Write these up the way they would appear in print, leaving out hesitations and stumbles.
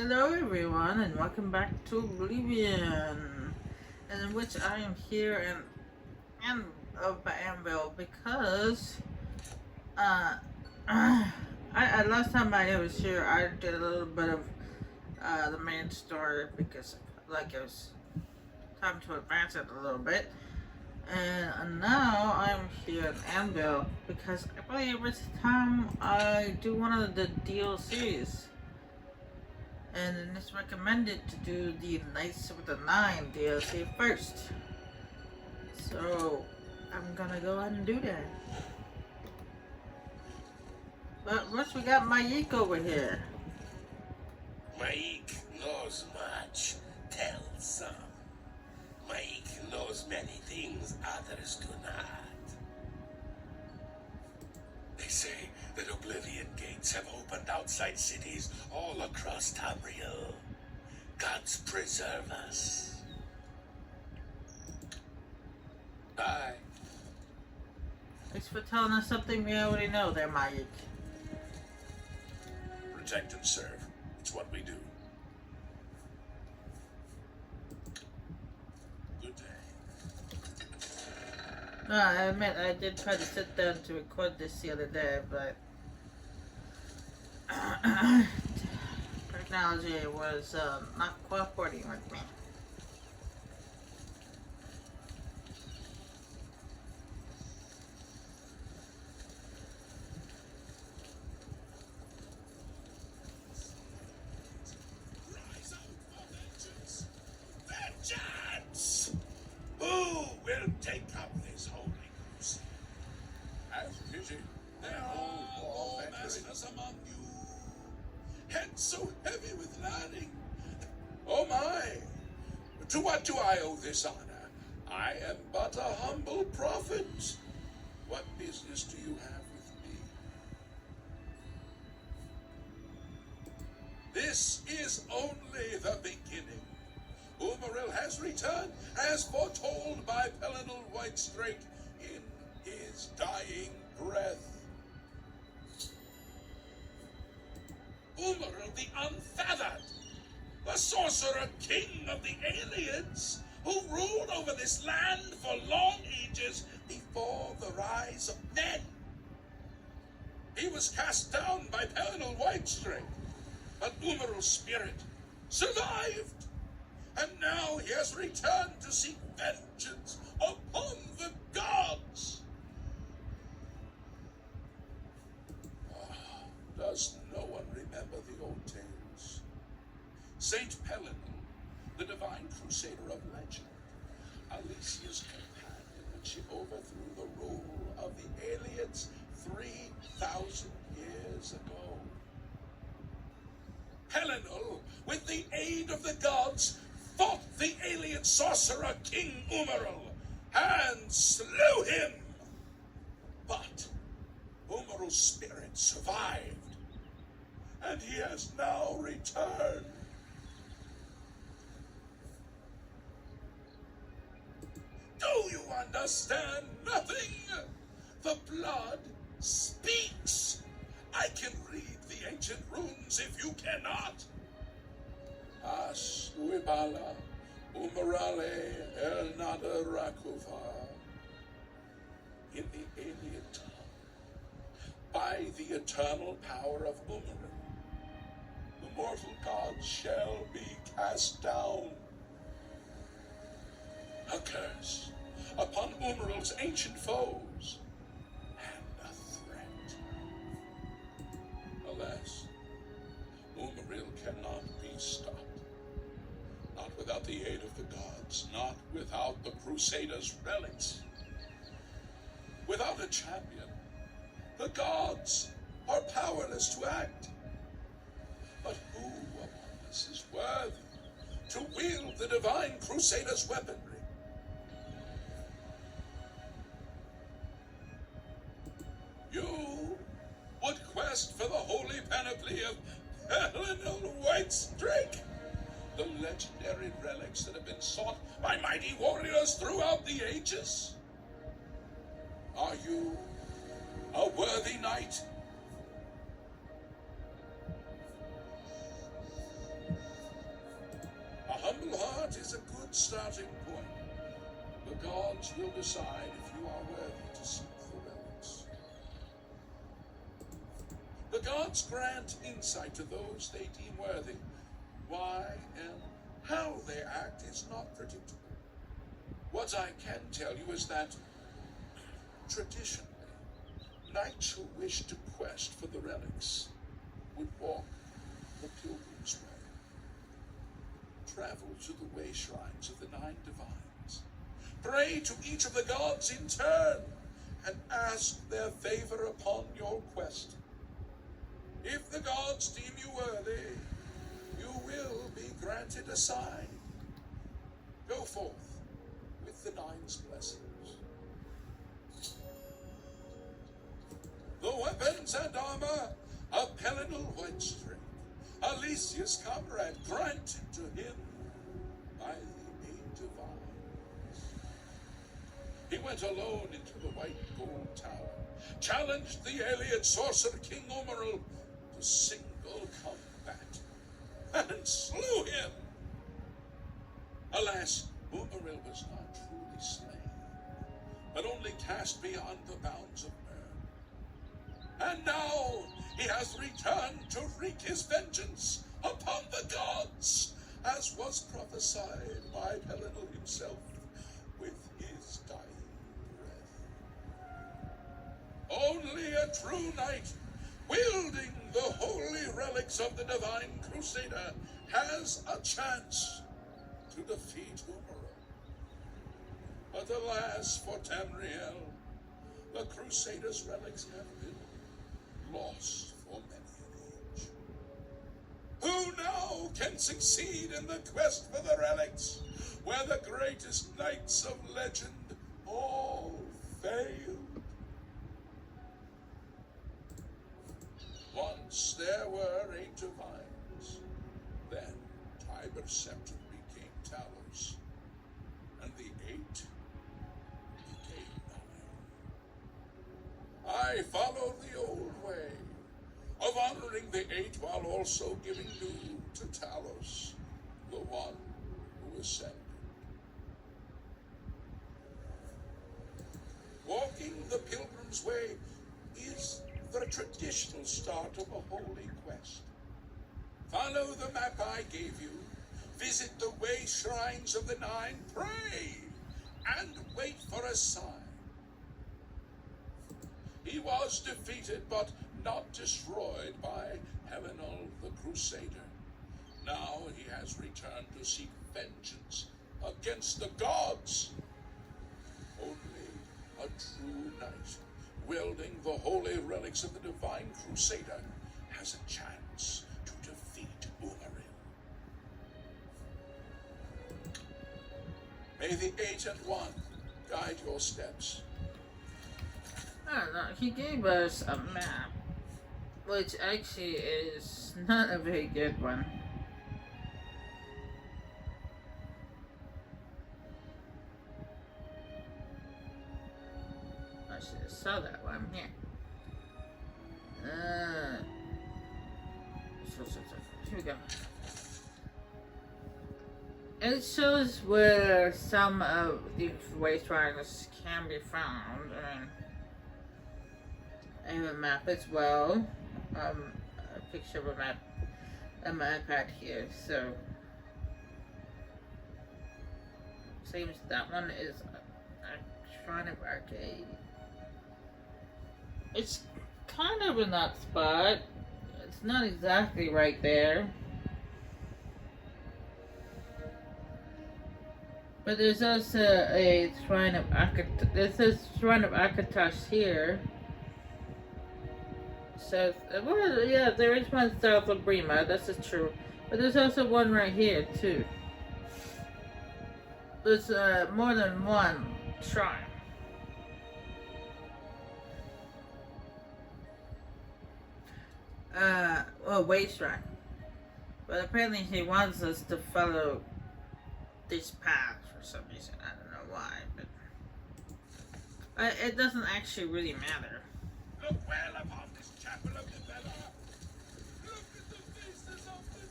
Hello everyone and welcome back to Oblivion, in which I am here and Anvil because uh I last time I was here I did a little bit of the main story because like it was time to advance it a little bit. And now I'm here in Anvil because I believe it's time I do one of the DLCs. And it's recommended to do the Knights of the Nine DLC first. So I'm gonna go ahead and do that. But first we got Mayik over here. Maik knows much, tell some. Maik knows many things others do not. They say that Oblivion gates have opened outside cities all across Tamriel. Gods preserve us. Bye. Thanks for telling us something we already know there, Mayik. Protect and serve. It's what we do. Good day. No, I admit I did try to sit down to record this the other day, but technology was not cooperating with me. Rise out for vengeance! Vengeance! Who will take up this holy crusade? Have pity. There are all masters among you. Heads so heavy with learning. Oh my! To what do I owe this honor? I am but a humble prophet. What business do you have with me? This is only the beginning. Umaril has returned, as foretold by Pelinal Whitestrake in his dying breath. Umaril the Unfeathered, the sorcerer king of the aliens, who ruled over this land for long ages before the rise of men. He was cast down by Pelinal Whitestrake, but Umaril's spirit survived. And now he has returned to seek vengeance upon the gods. Does no one remember the old tales? Saint Pelinal, the divine crusader of legend, Alicia's companion when she overthrew the rule of the aliens 3,000 years ago. Pelinal, with the aid of the gods, fought the alien sorcerer King Umaril and slew him. But Umaril's spirit survived, and he has now returned. Do you understand nothing? The blood speaks. I can read the ancient runes if you cannot. Aswibala, Umarale, El Nada Rakuva. In the alien tongue, by the eternal power of Umaril, the mortal gods shall be cast down. A curse upon Umaril's ancient foes, and a threat. Alas, Umaril cannot be stopped. Not without the aid of the gods, not without the Crusaders' relics. Without a champion, the gods are powerless to act. But who among us is worthy to wield the divine Crusaders' weaponry? You would quest for the holy panoply of Pelinal Whitestrake, the legendary relics that have been sought by mighty warriors throughout the ages? Are you a worthy knight? starting point. The gods will decide if you are worthy to seek the relics. The gods grant insight to those they deem worthy. Why and how they act is not predictable. What I can tell you is that, traditionally, knights who wish to quest for the relics would walk the pilgrim's way, travel to the way shrines of the 9 divines, pray to each of the gods in turn, and ask their favor upon your quest. If the gods deem you worthy, you will be granted a sign. Go forth with the 9's blessings. The weapons and armor of Pelinal Whitestring, Alicia's comrade, granted to him by the 8 divines. He went alone into the White Gold Tower, challenged the alien sorcerer King Omeril to single combat, and slew him. Alas, Omeril was not truly slain, but only cast beyond the bounds of earth. And now he has returned to wreak his vengeance upon the gods, as was prophesied by Pelinal himself with his dying breath. Only a true knight, wielding the holy relics of the Divine Crusader, has a chance to defeat Omeril. But alas for Tamriel, the Crusader's relics have been lost for many an age. Who now can succeed in the quest for the relics, where the greatest knights of legend all failed? Once there were 8 divines, then Tiber Septim became Talos, and the 8 became 9. I followed the old way of honoring the 8 while also giving due to Talos, the one who ascended. Walking the pilgrim's way is the traditional start of a holy quest. Follow the map I gave you, visit the way shrines of the 9, pray, and wait for a sign. He was defeated, but not destroyed by Pelinal the Crusader. Now he has returned to seek vengeance against the gods. Only a true knight, wielding the holy relics of the Divine Crusader, has a chance to defeat Omeril. May the 8 and 1 guide your steps. I don't know, he gave us a map, which actually is not a very good one. I should have saw that one here. Here we go. It shows where some of the waste riders can be found, and I have a map as well. A picture of a map on my iPad here. So seems that one is a shrine of arcade. It's kind of in that spot. It's not exactly right there. But there's also a shrine of there's a shrine of Akatosh here. South, well, yeah, there is one south of Brima, that's true. But there's also one right here, too. There's more than one shrine. Well, way shrine. But apparently he wants us to follow this path for some reason. I don't know why, but it doesn't actually really matter. Look well upon this chapel of the Bella. Look at the faces of the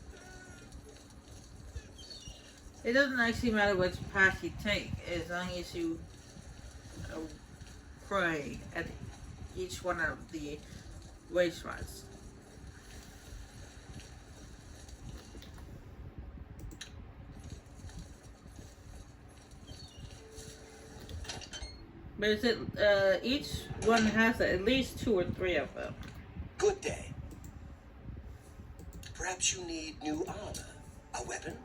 dead. It doesn't actually matter which path you take, as long as you uh, pray at each one of the race rides. But is it, each one has at least 2 or 3 of them. Good day. Perhaps you need new armor, a weapon?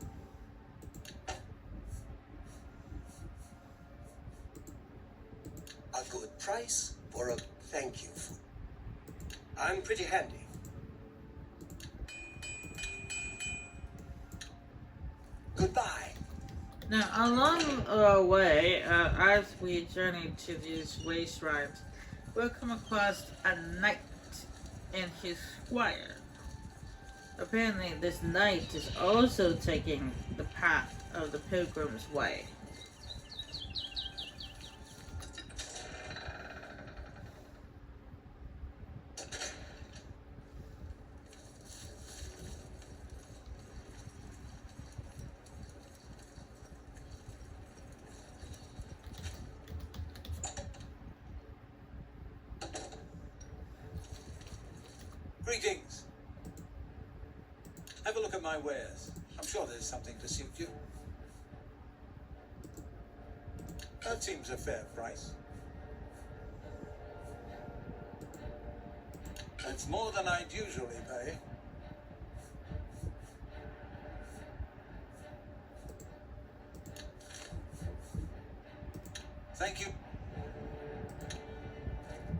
A good price for a thank you for... I'm pretty handy. Goodbye. Now, along our way, as we journey to these race rides, we'll come across a knight and his squire. Apparently, this knight is also taking the path of the Pilgrim's Way. Greetings. Have a look at my wares. I'm sure there's something to suit you. That seems a fair price. It's more than I'd usually pay. Thank you.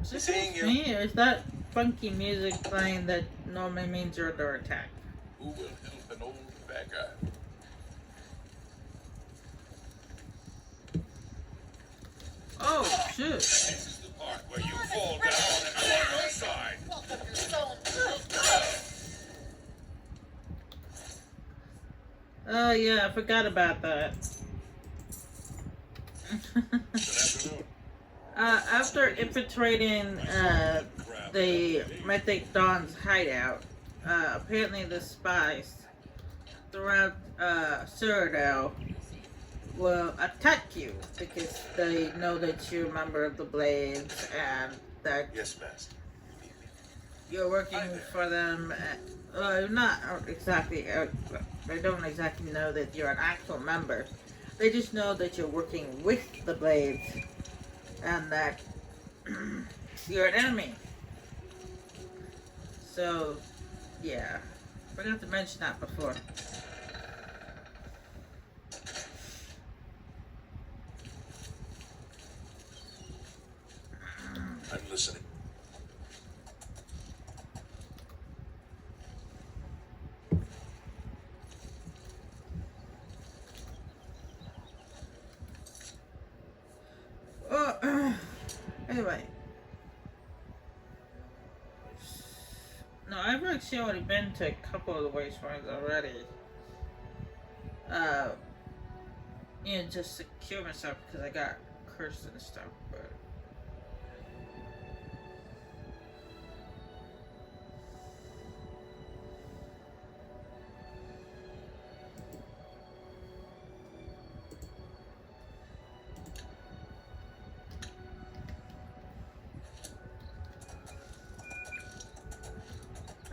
Is this Seeing you. me, or is that funky music playing that normally means you're under attack? Who will help an old beggar? Oh, shoot. This is the part where you fall down and I'm on your side. Oh, yeah, I forgot about that. Good afternoon. After infiltrating the Mythic Dawn's hideout, apparently the spies throughout Cyrodiil will attack you because they know that you're a member of the Blades and that Yes, master. you're working for them. Not exactly. They don't exactly know that you're an actual member. They just know that you're working with the Blades and that you're an enemy. So, yeah. Forgot to mention that before. I'm listening. Anyway. No, I've actually already been to a couple of the wastelands already. Just to cure myself because I got cursed and stuff, but...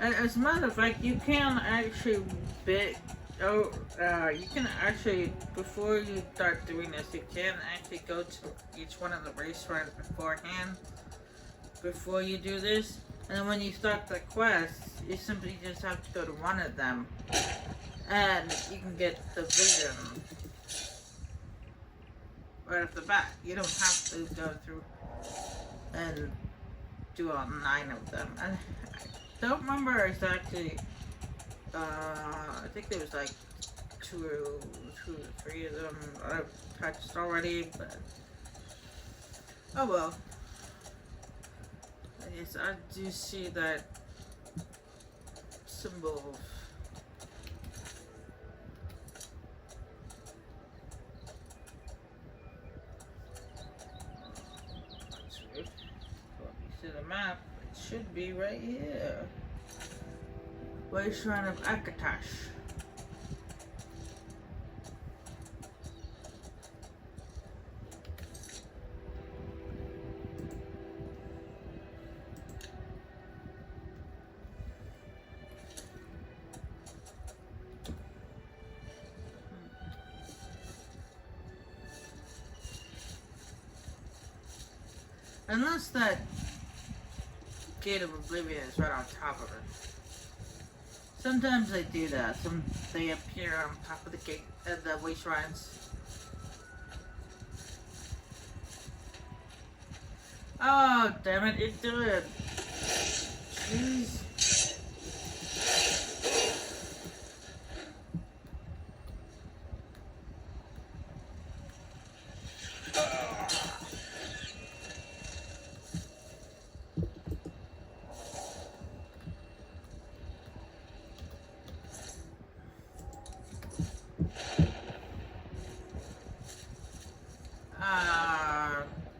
And as a matter of fact, you can actually you can actually, before you start doing this, you can actually go to each one of the race runs beforehand, before you do this. And then when you start the quest, you simply just have to go to one of them, and you can get the vision right off the bat. You don't have to go through and do all 9 of them. And I don't remember exactly. I think there was like 2 or 3 of them I've touched already, but oh well. Yes, I do see that symbol. That's weird. Well, you see the map, it should be right here. Wasteland of Akatash. Unless that Gate of Oblivion is right on top of it. Sometimes they do that. They appear on top of the gate at the way shrines. Oh, damn it, it did. Jeez.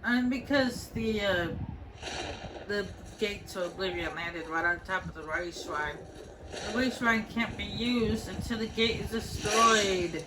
And because the gate to Oblivion landed right on top of the race shrine, the race shrine can't be used until the gate is destroyed.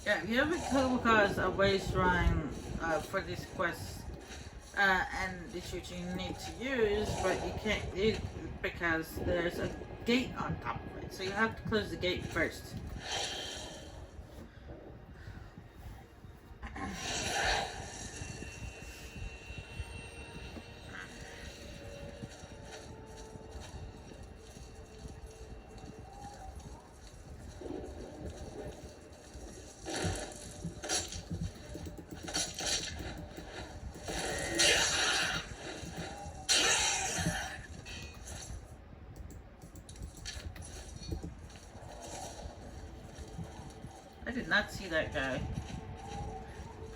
Yeah, if you ever come across a way shrine for these quests, and this which you need to use, but you can't use it because there's a gate on top of it, so you have to close the gate first. I did not see that guy.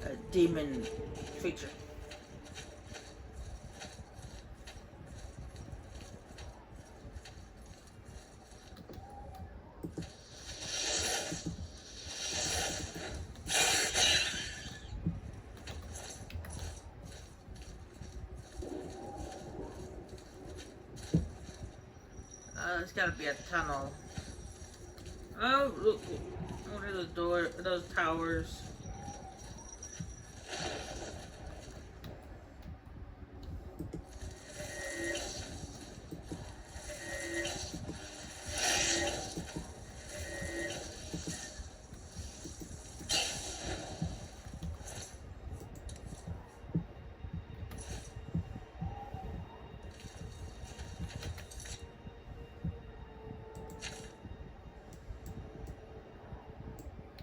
A demon creature. There's gotta be a tunnel. Oh, look. What are those towers?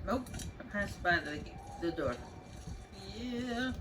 Nope, I passed by the door. Yeah.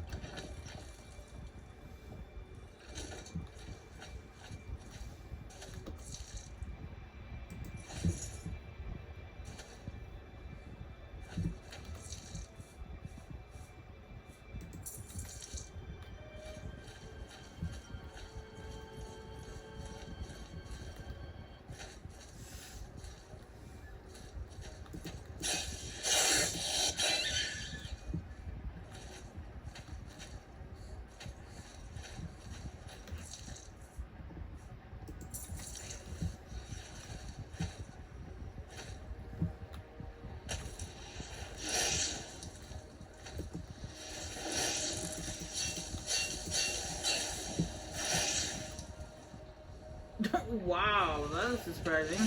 Wow, that was surprising.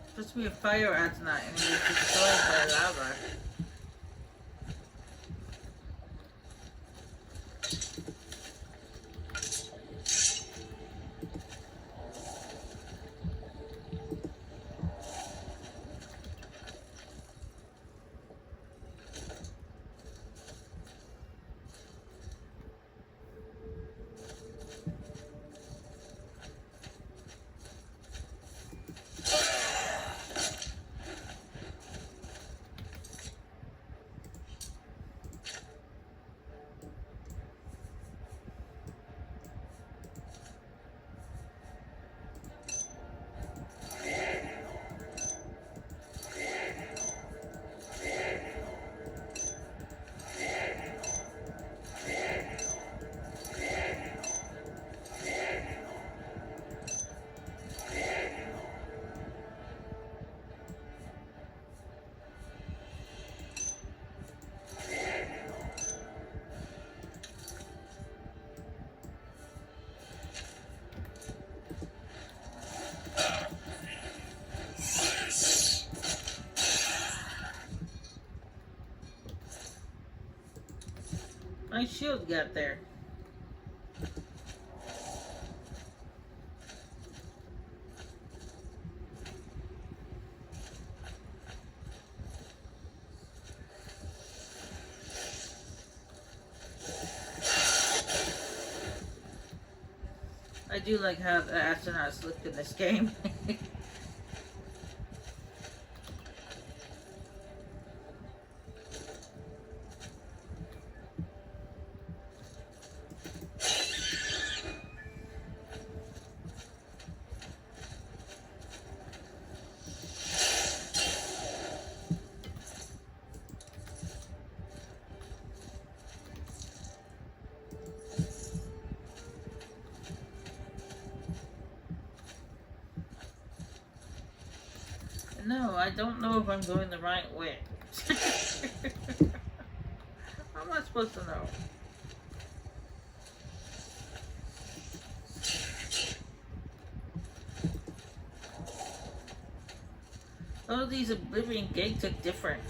Supposed to be a fire at tonight and it was destroyed by lava. my shield got there? I do like how the astronauts look in this game. No, I don't know if I'm going the right way. How am I supposed to know? Oh, these Oblivion gates are different.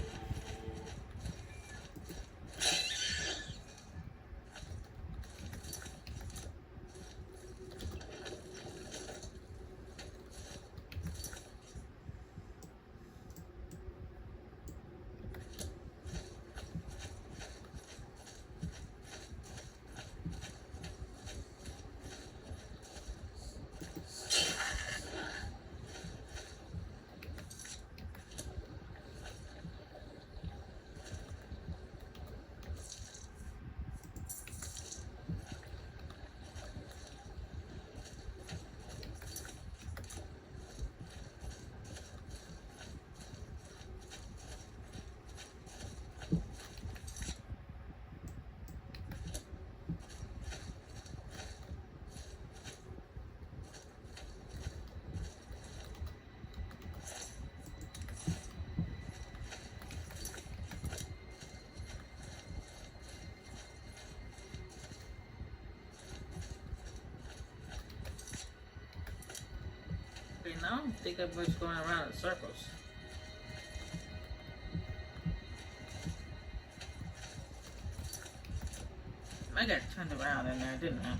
Okay, now I think I'm just going around in circles. I got turned around in there, didn't I?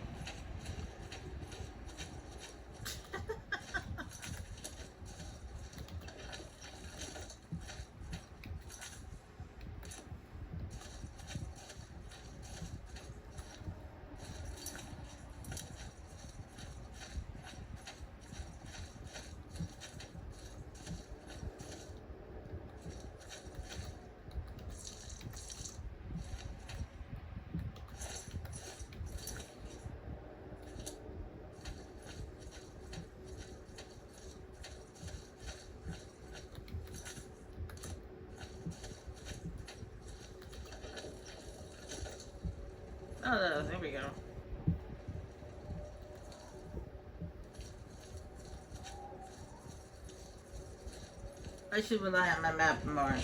Oh, no, there we go. I should rely on my map more.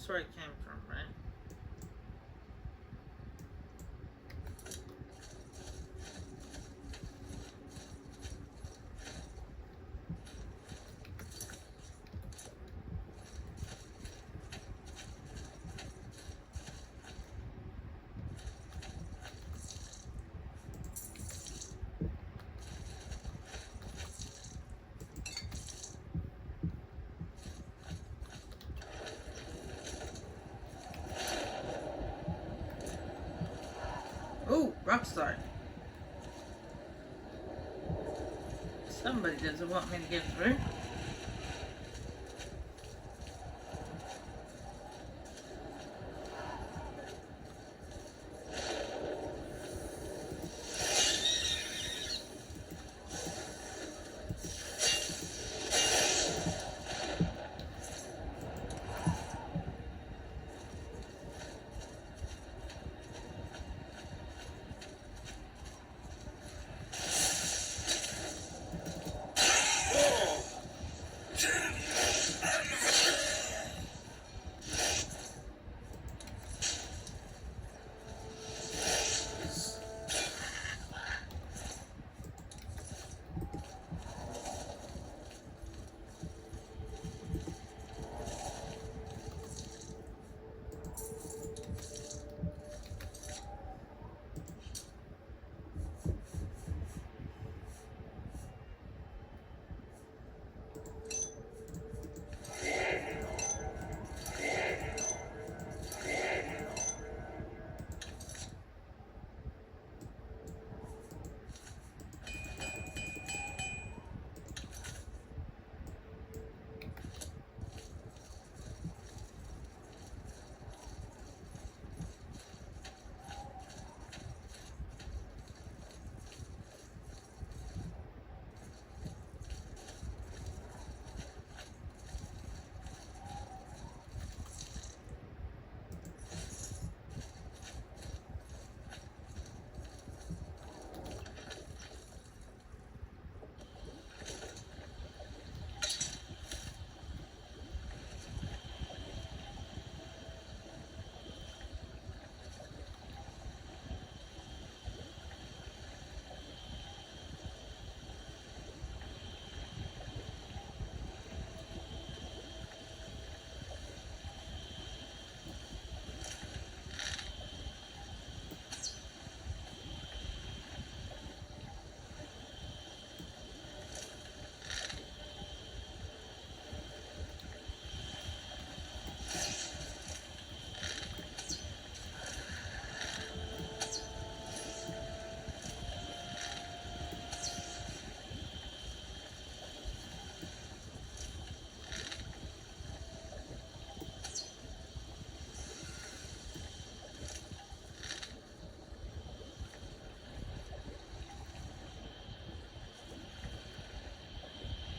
That's where it came from, right? Oh, Rockstar. Somebody doesn't want me to get through.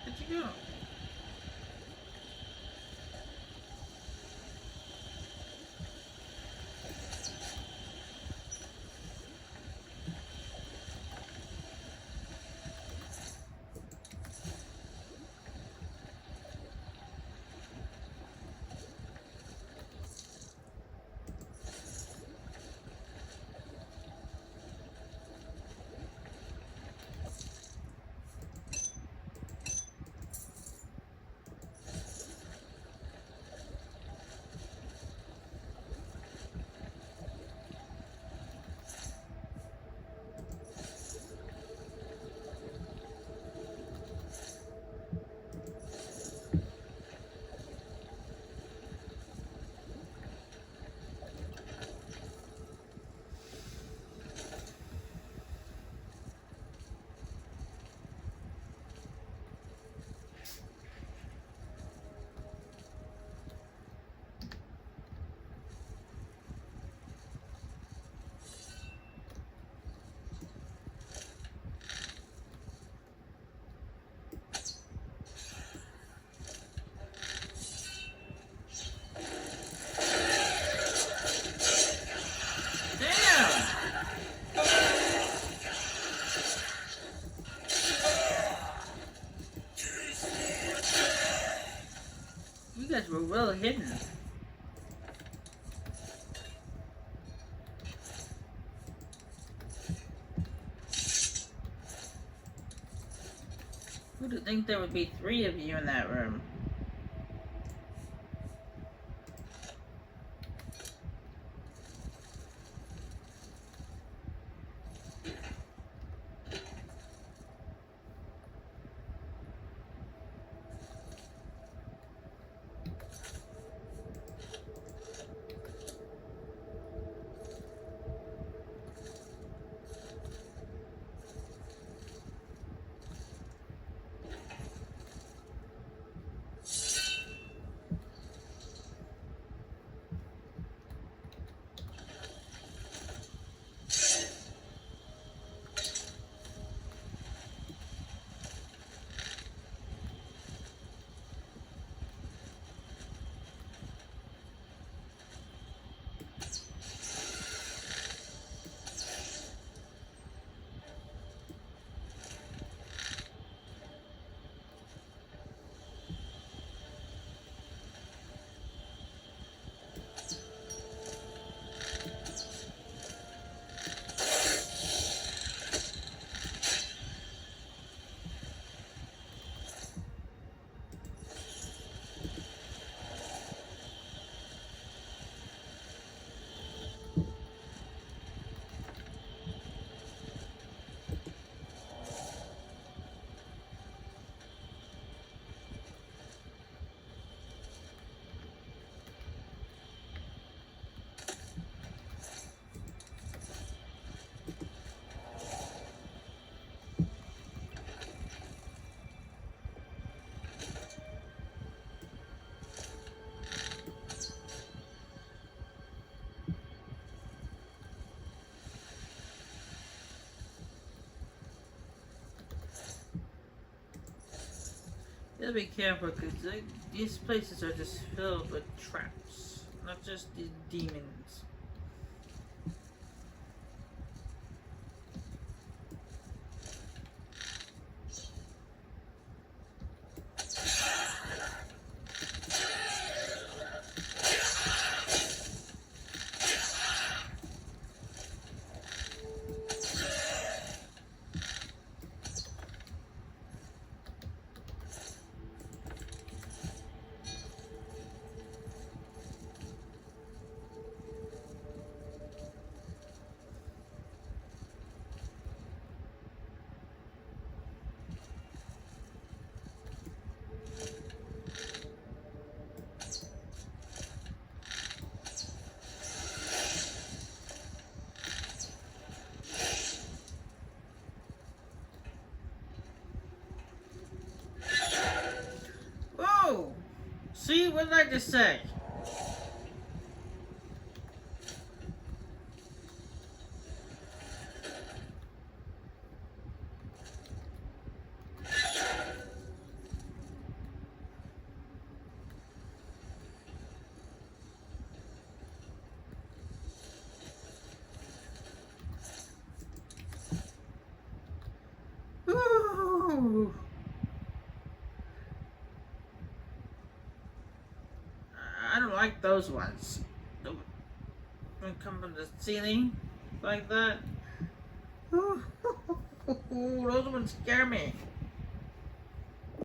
Where'd you go? Who'd think there would be 3 of you in that room? You gotta be careful because these places are just filled with traps, not just these demons. Oh! See, what did I just say? Ooh. I don't like those ones. When come from the ceiling like that. Ooh, those ones scare me.